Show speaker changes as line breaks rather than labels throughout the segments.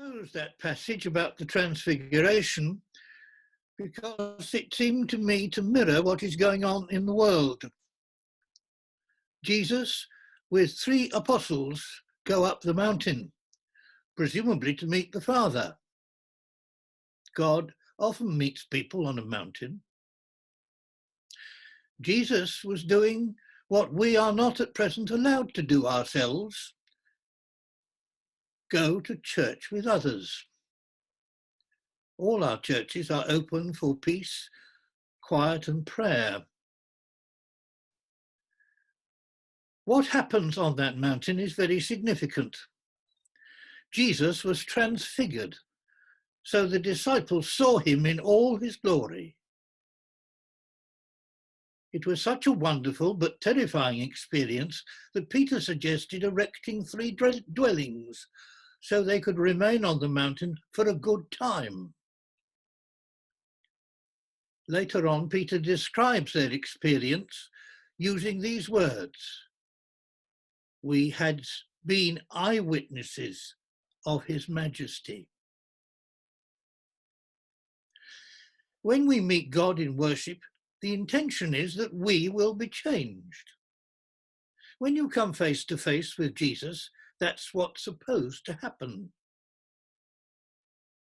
chose that passage about the Transfiguration because it seemed to me to mirror what is going on in the world. Jesus, with 3 apostles, go up the mountain, presumably to meet the Father. God often meets people on a mountain. Jesus was doing what we are not at present allowed to do ourselves: go to church with others. All our churches are open for peace, quiet and prayer. What happens on that mountain is very significant. Jesus was transfigured, so the disciples saw him in all his glory. It was such a wonderful but terrifying experience that Peter suggested erecting 3 dwellings so they could remain on the mountain for a good time. Later on, Peter describes their experience using these words: "We had been eyewitnesses of his majesty." When we meet God in worship, the intention is that we will be changed. When you come face to face with Jesus, that's what's supposed to happen.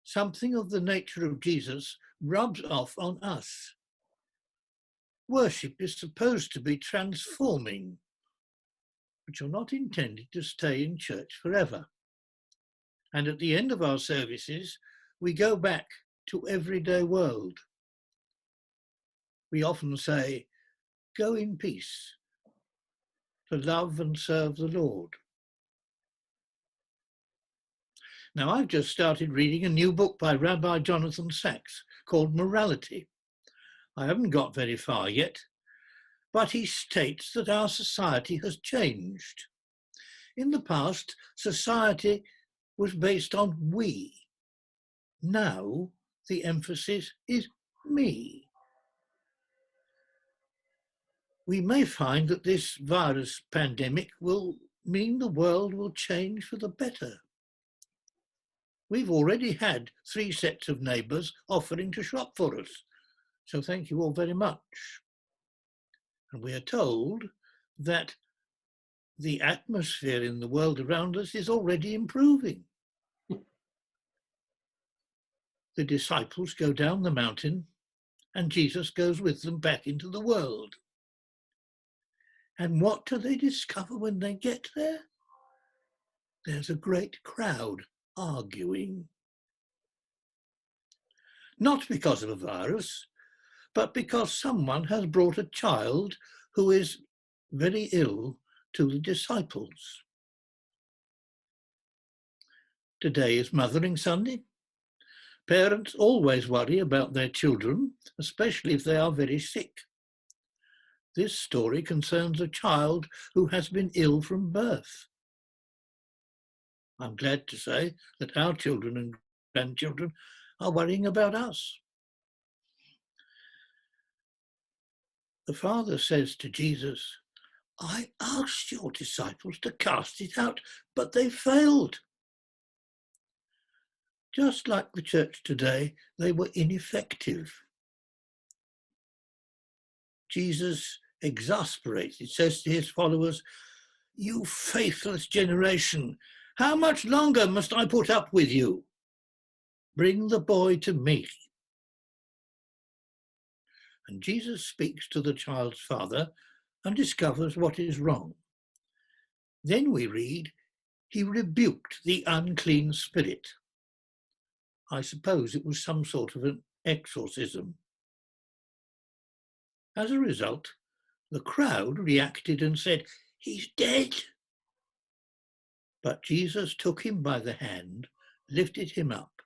Something of the nature of Jesus rubs off on us. Worship is supposed to be transforming, but you're not intended to stay in church forever. And at the end of our services, we go back to everyday world. We often say, "Go in peace, to love and serve the Lord." Now, I've just started reading a new book by Rabbi Jonathan Sacks called Morality. I haven't got very far yet, but he states that our society has changed. In the past, society was based on we. Now, the emphasis is me. We may find that this virus pandemic will mean the world will change for the better. We've already had 3 sets of neighbours offering to shop for us, so thank you all very much. And we are told that the atmosphere in the world around us is already improving. The disciples go down the mountain and Jesus goes with them back into the world. And what do they discover when they get there? There's a great crowd arguing. Not because of a virus, but because someone has brought a child who is very ill to the disciples. Today is Mothering Sunday. Parents always worry about their children, especially if they are very sick. This story concerns a child who has been ill from birth. I'm glad to say that our children and grandchildren are worrying about us. The Father says to Jesus, "I asked your disciples to cast it out, but they failed." Just like the church today, they were ineffective. Jesus, exasperated, says to his followers, "You faithless generation, how much longer must I put up with you? Bring the boy to me." And Jesus speaks to the child's father and discovers what is wrong. Then we read, he rebuked the unclean spirit. I suppose it was some sort of an exorcism. As a result, the crowd reacted and said, "He's dead." But Jesus took him by the hand, lifted him up,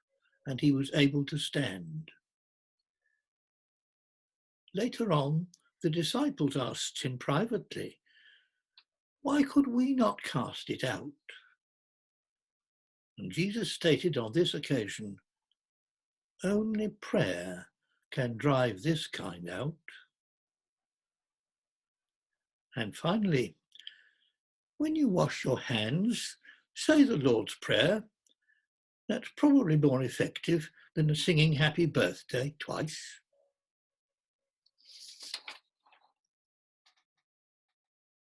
and he was able to stand. Later on, the disciples asked him privately, "Why could we not cast it out?" And Jesus stated on this occasion, "Only prayer can drive this kind out." And finally, when you wash your hands, say the Lord's Prayer. That's probably more effective than singing happy birthday twice.